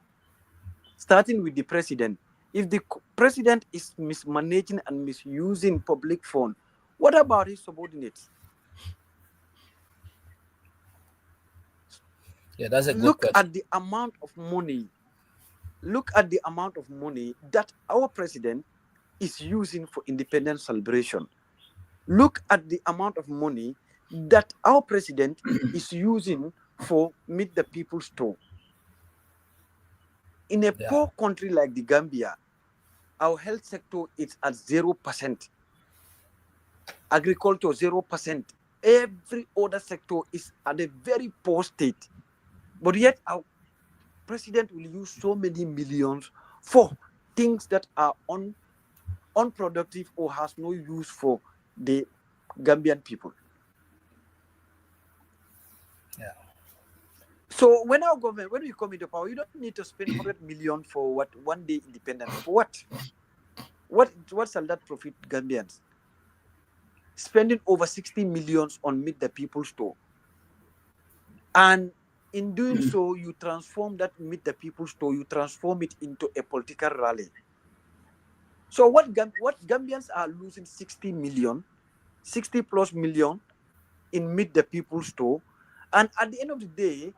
Starting with the president. If the president is mismanaging and misusing public fund, what about his subordinates? Yeah, that's a good Look question. at the amount of money. Look at the amount of money that our president is using for independence celebration. Look at the amount of money that our president is using for Meet the People store. In a Yeah, poor country like the Gambia, our health sector is at 0%. Agriculture 0%. Every other sector is at a very poor state. But yet our president will use so many millions for things that are unproductive or has no use for the Gambian people. yeah. So when our government, when we come into power, you don't need to spend 100 million for what 1 day independence. For what? What shall that profit Gambians? Spending over 60 millions on Meet the People store. And in doing so, you transform that Meet the People store, you transform it into a political rally. So what Gambians are losing 60 million, 60 plus million in Meet the People store. And at the end of the day,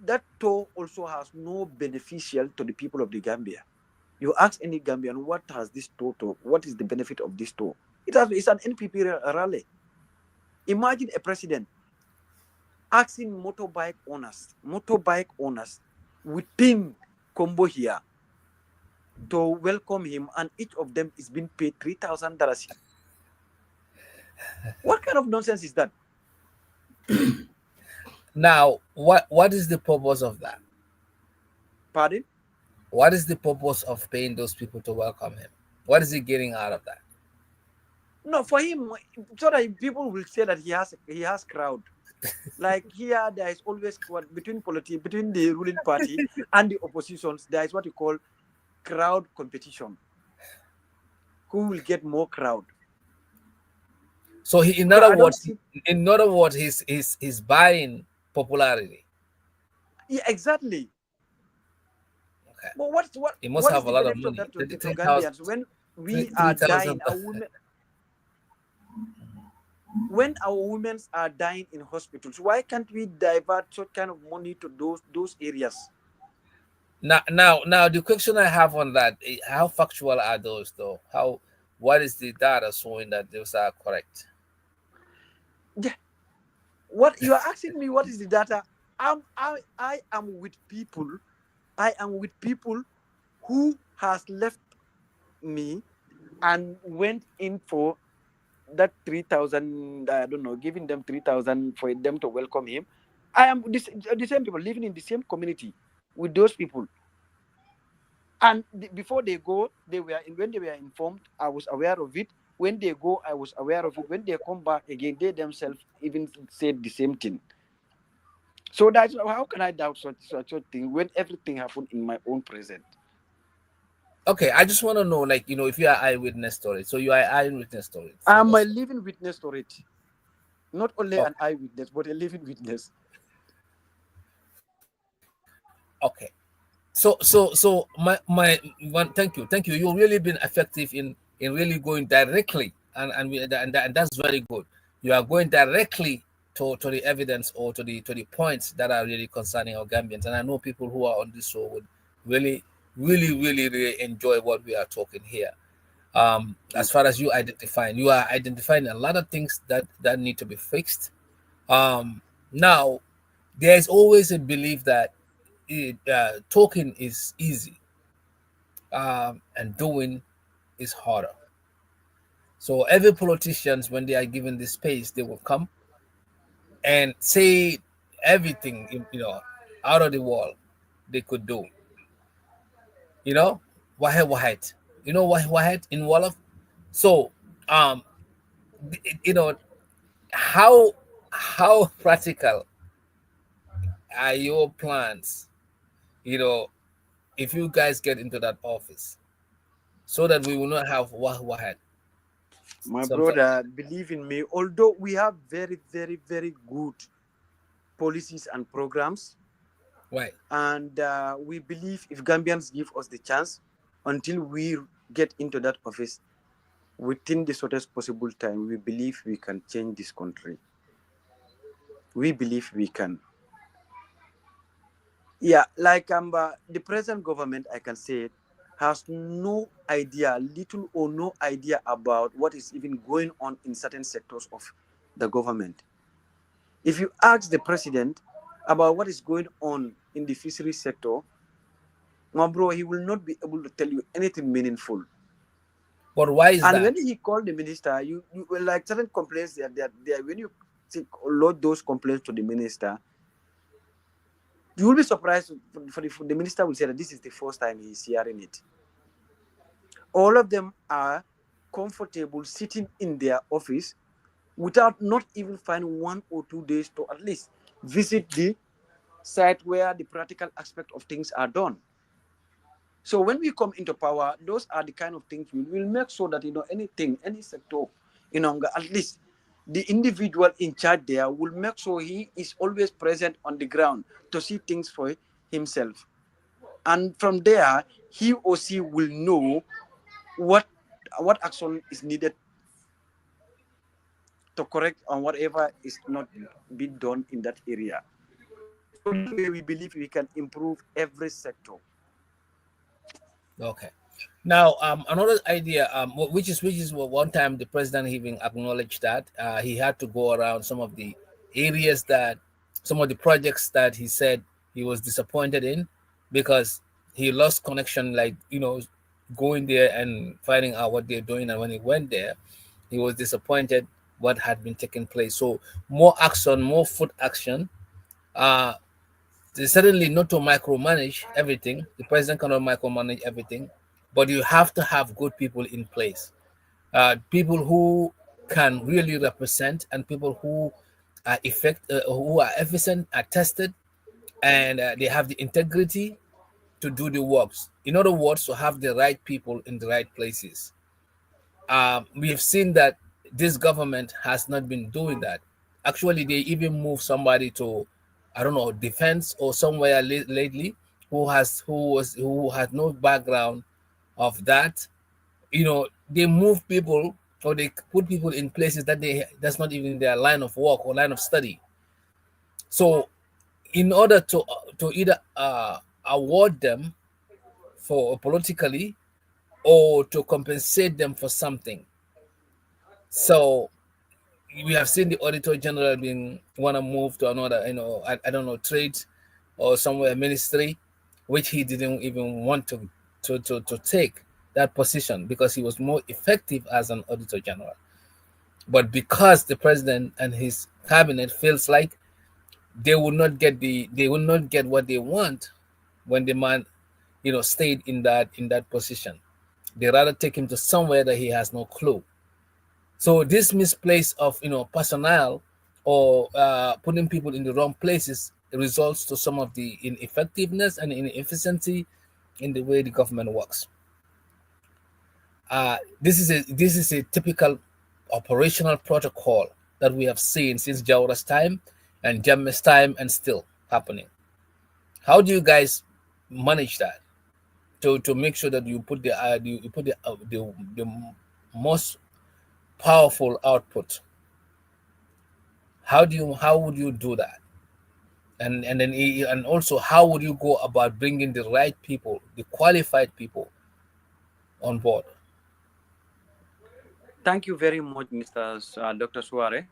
that store also has no beneficial to the people of the Gambia. You ask any Gambian, what has this store to, what is the benefit of this store? It's an NPP rally. Imagine a president asking motorbike owners within Combo here to welcome him, and each of them is being paid $3,000. What kind of nonsense is that? Now, what is the purpose of that? Pardon? What is the purpose of paying those people to welcome him? What is he getting out of that? No, for him, so that people will say that he has crowd. Like here, there is always between the ruling party and the oppositions. There is what you call crowd competition. Who will get more crowd? So So I don't see. in other words, he's buying popularity. Yeah, exactly. Okay, But he must what is have a the lot of benefit of money. that to, Three to thousand, Gambians when we are three thousand. dying? When our women are dying in hospitals, why can't we divert such kind of money to those areas? Now, the question I have on that: how factual are those, though? What is the data showing that those are correct? Yeah. What you are asking me? What is the data? I am with people. I am with people who has left me and went in for that 3,000. I don't know, giving them 3,000 for them to welcome him. I am the same people living in the same community with those people. And before they go, when they were informed, I was aware of it. When they go, I was aware of it. When they come back again, they themselves even said the same thing. So that's how can I doubt such a thing when everything happened in my own present? Okay, I just want to know, like, if you are eyewitness story. So you are eyewitness story for I'm a those. living witness to it. Not only an Okay, eyewitness, but a living witness. okay. So my one. Thank you. You've really been effective in really going directly, and that's very good. You are going directly to the evidence or to the points that are really concerning our Gambians, and I know people who are on this show would really, really, really, really enjoy what we are talking here. As far as you are identifying a lot of things that need to be fixed. Now there is always a belief that talking is easy, and doing is harder. So every politicians, when they are given the space, they will come and say everything, out of the wall they could do. You know, Wahid Wahid. You know Wahid in Wolof. So, um, you know how practical are your plans? You know, if you guys get into that office, so that we will not have Wahid. My Sometimes, brother, believe in me, although we have very, very, very good policies and programs, right? and we believe if Gambians give us the chance, until we get into that office, within the shortest possible time, we believe we can change this country. We believe we can. Yeah, like the present government, I can say it, has no idea, little or no idea about what is even going on in certain sectors of the government. If you ask the president about what is going on in the fishery sector, my bro, he will not be able to tell you anything meaningful. But why is And that? when he called the minister, you well, like certain complaints there. When you load those complaints to the minister, you will be surprised for the minister will say that this is the first time he is hearing it. All of them are comfortable sitting in their office without not even finding 1 or 2 days to at least visit the site where the practical aspect of things are done. So when we come into power, those are the kind of things we will make sure that anything, any sector, at least the individual in charge there will make sure he is always present on the ground to see things for himself. And from there, he or she will know what what action is needed to correct on whatever is not being done in that area. So this way we believe we can improve every sector. Okay. Now, another idea, which is one time the president even acknowledged that he had to go around some of the areas that some of the projects that he said he was disappointed in because he lost connection, like going there and finding out what they're doing, and when he went there, he was disappointed what had been taking place. So more action, more foot action. Uh, certainly not to micromanage everything. The president cannot micromanage everything, but you have to have good people in place. People who can really represent, and people who are efficient, are tested, and they have the integrity to do the works. In other words, to have the right people in the right places. We have seen that this government has not been doing that. Actually, they even moved somebody to, I don't know, defense or somewhere lately, who had no background of that. They move people, or they put people in places that's not even their line of work or line of study. So, in order to either award them for politically, or to compensate them for something. So we have seen the auditor general being want to move to another, I don't know, trade or somewhere ministry, which he didn't even want to take that position because he was more effective as an auditor general. But because the president and his cabinet feels like they will not get what they want when the man, stayed in that position. They rather take him to somewhere that he has no clue. So this misplace of personnel, or putting people in the wrong places, results to some of the ineffectiveness and inefficiency in the way the government works. This is a typical operational protocol that we have seen since Jawara's time and Jammeh's time, and still happening. How do you guys manage that to make sure that you put the most powerful output? How would you do that? And also, how would you go about bringing the right people, the qualified people, on board? Thank you very much, Mr. Dr. Suare.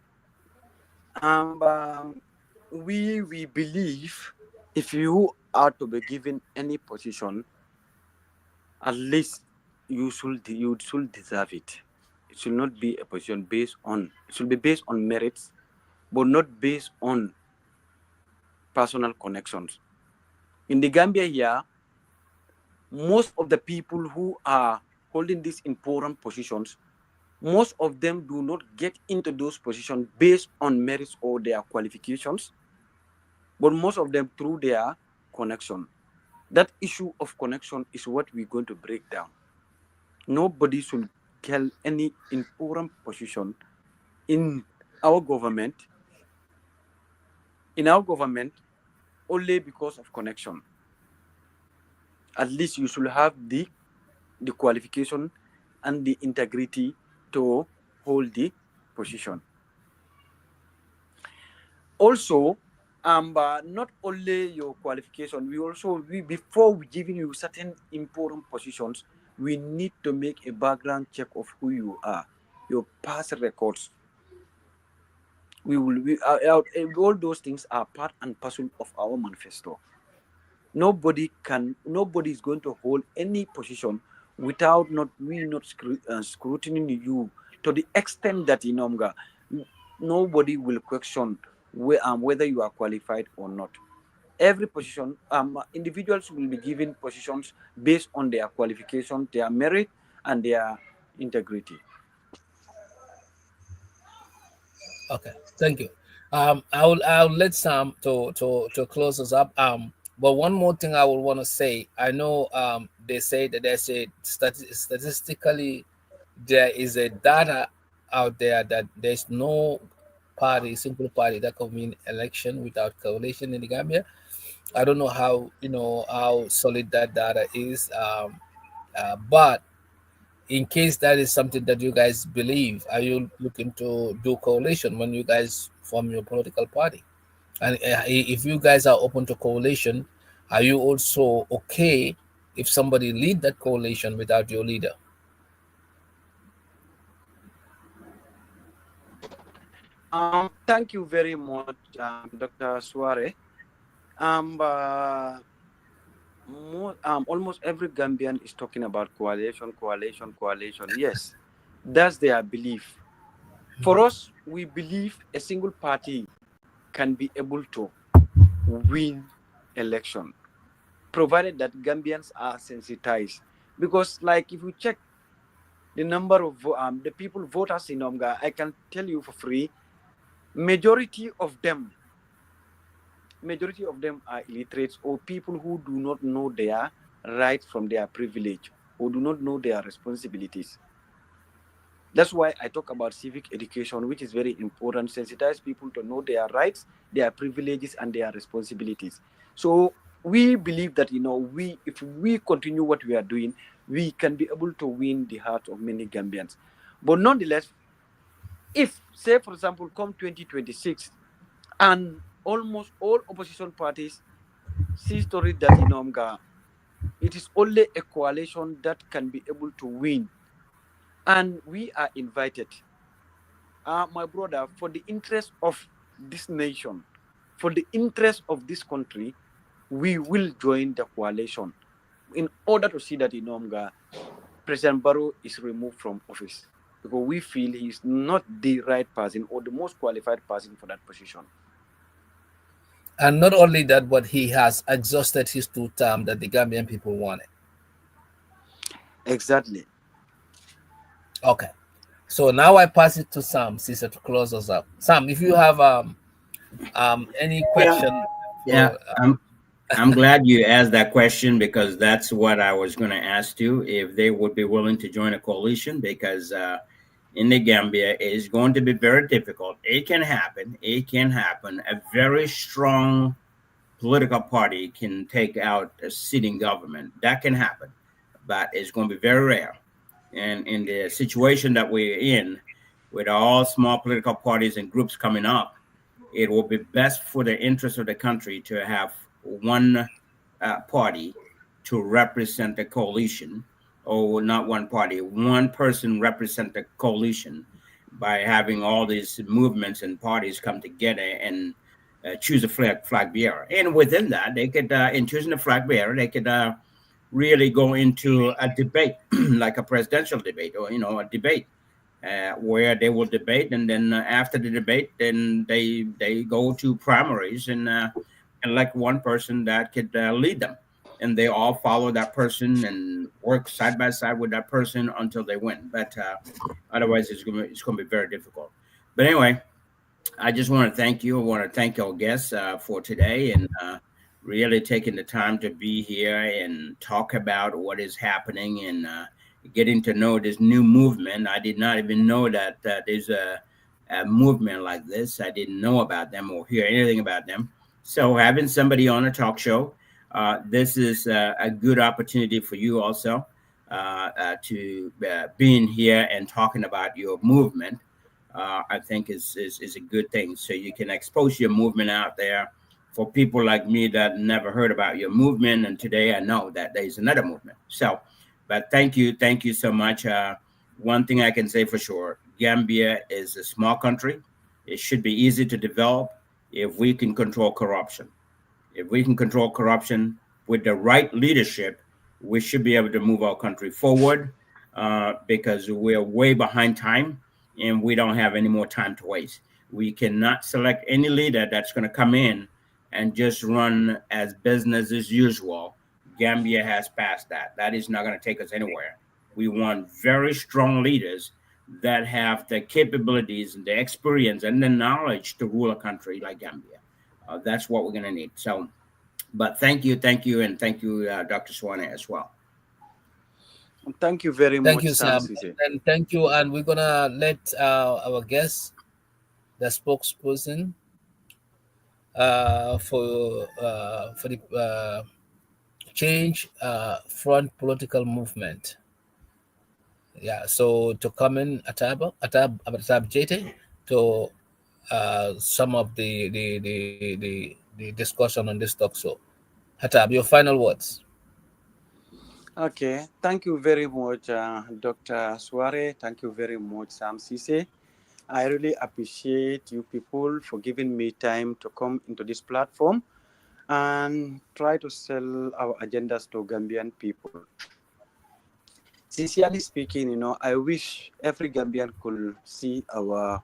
We believe if you are to be given any position, at least you should deserve it. It should not be a position based on. It should be based on merits, but not based on personal connections. In the Gambia here, most of the people who are holding these important positions, most of them do not get into those positions based on merits or their qualifications, but most of them through their connection. That issue of connection is what we're going to break down. Nobody should get any important position in our government, in our government, only because of connection. At least you should have the qualification and the integrity to hold the position. Also, not only your qualification, we before we giving you certain important positions, we need to make a background check of who you are, your past records. All those things are part and parcel of our manifesto. Nobody is going to hold any position without not scrutinizing you to the extent that nobody will question whether you are qualified or not. Every position, individuals will be given positions based on their qualification, their merit, and their integrity. Okay, thank you. I'll let Sam to close us up. But one more thing I would want to say. I know they say that there's a statistically there is a data out there that there's no single party that can win election without coalition in the Gambia. I don't know how solid that data is. But in case that is something that you guys believe, are you looking to do coalition when you guys form your political party? And if you guys are open to coalition, are you also okay if somebody lead that coalition without your leader? Thank you very much, Dr. Suare. Almost every Gambian is talking about coalition. Yes, that's their belief. For us, we believe a single party can be able to win election, provided that Gambians are sensitized. Because, like, if you check the number of the people voters in Omga, I can tell you for free, majority of them are illiterates or people who do not know their rights from their privilege or do not know their responsibilities. That's why I talk about civic education, which is very important. Sensitize people to know their rights, their privileges, and their responsibilities. So we believe that if we continue what we are doing, we can be able to win the heart of many Gambians. But nonetheless, if, say, for example, come 2026, and almost all opposition parties see story that it is only a coalition that can be able to win, and we are invited, my brother, for the interest of this nation, for the interest of this country, we will join the coalition in order to see that President Barrow is removed from office, because we feel he's not the right person or the most qualified person for that position. And not only that, but he has exhausted his 2 term that the Gambian people wanted. Exactly. Okay. So now I pass it to Sam, Caesar, to close us up. Sam, if you have any question. Yeah, I'm glad you asked that question, because that's what I was going to ask you, if they would be willing to join a coalition, because in the Gambia it is going to be very difficult. It can happen. A very strong political party can take out a sitting government. That can happen, but it's going to be very rare. And in the situation that we're in, with all small political parties and groups coming up, it will be best for the interest of the country to have one party to represent the coalition, or not one party, one person represent the coalition, by having all these movements and parties come together and choose a flag bearer. And within that, they could, in choosing a flag bearer, they could really go into a debate, like a presidential debate, or a debate, where they will debate, and then after the debate, then they go to primaries and elect one person that could lead them, and they all follow that person and work side by side with that person until they win. But otherwise, it's gonna be very difficult. But anyway, I just want to thank you. I want to thank our guests for today, and really taking the time to be here and talk about what is happening, and getting to know this new movement. I did not even know that there's a movement like this. I didn't know about them or hear anything about them. So having somebody on a talk show, this is a good opportunity for you also to being here and talking about your movement. I think is a good thing. So you can expose your movement out there for people like me that never heard about your movement, and today I know that there's another movement. So, but thank you so much. One thing I can say for sure: Gambia is a small country. It should be easy to develop if we can control corruption. If we can control corruption with the right leadership, we should be able to move our country forward because we're way behind time and we don't have any more time to waste. We cannot select any leader that's going to come in and just run as business as usual. Gambia has passed that. That is not going to take us anywhere. We want very strong leaders that have the capabilities and the experience and the knowledge to rule a country like Gambia. That's what we're going to need. So, but thank you, and thank you, Dr. Sawaneh, as well. Thank you very Thank much, you, Sam Sam. Ceesay. And thank you. And we're gonna let our guest, the spokesperson, for the change front political movement. Yeah. So to come in, Atab Jaiteh, to sum up the discussion on this talk show. Hatab, your final words. Okay, thank you very much, Dr. Suare. Thank you very much, Sam Ceesay. I really appreciate you people for giving me time to come into this platform and try to sell our agendas to Gambian people. Sincerely speaking, I wish every Gambian could see our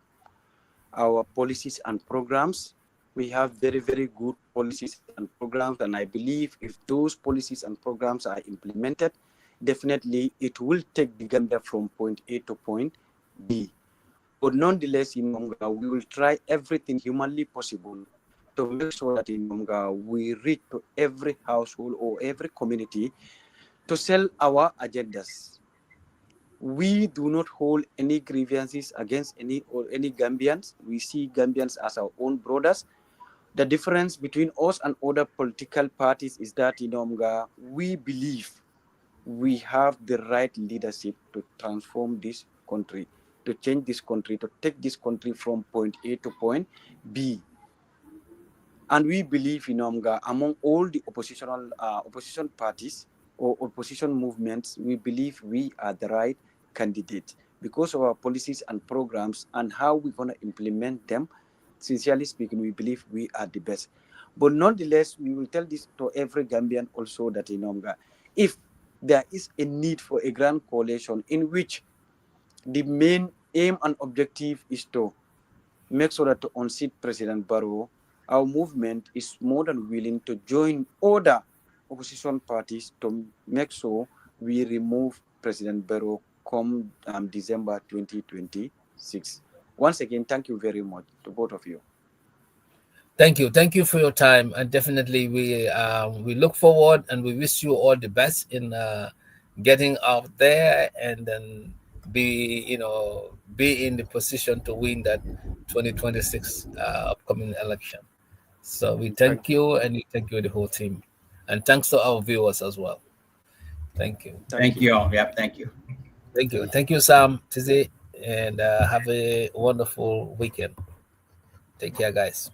policies and programs. We have very, very good policies and programs, and I believe if those policies and programs are implemented, definitely it will take the Gambia from point A to point B. But nonetheless, in Monga, we will try everything humanly possible to make sure that in Monga we reach to every household or every community to sell our agendas. We do not hold any grievances against any Gambians. We see Gambians as our own brothers. The difference between us and other political parties is that in Omga, we believe we have the right leadership to transform this country, to change this country, to take this country from point A to point B. And we believe in Omga, among all the opposition parties or opposition movements, we believe we are the right candidate because of our policies and programs and how we're going to implement them. Sincerely speaking, we believe we are the best. But nonetheless, we will tell this to every Gambian also that in Omga, if there is a need for a grand coalition in which the main aim and objective is to make sure that to unseat President Barrow, our movement is more than willing to join other opposition parties to make sure we remove President Barrow come December 2026. Once again, thank you very much to both of you. Thank you for your time, and definitely we look forward and we wish you all the best in getting out there and then be in the position to win that 2026 upcoming election. So we thank you, and we thank you the whole team, and thanks to our viewers as well. Thank you. Thank you all. Yep, thank you. Thank you, Sam, Tizi, and have a wonderful weekend. Take care, guys.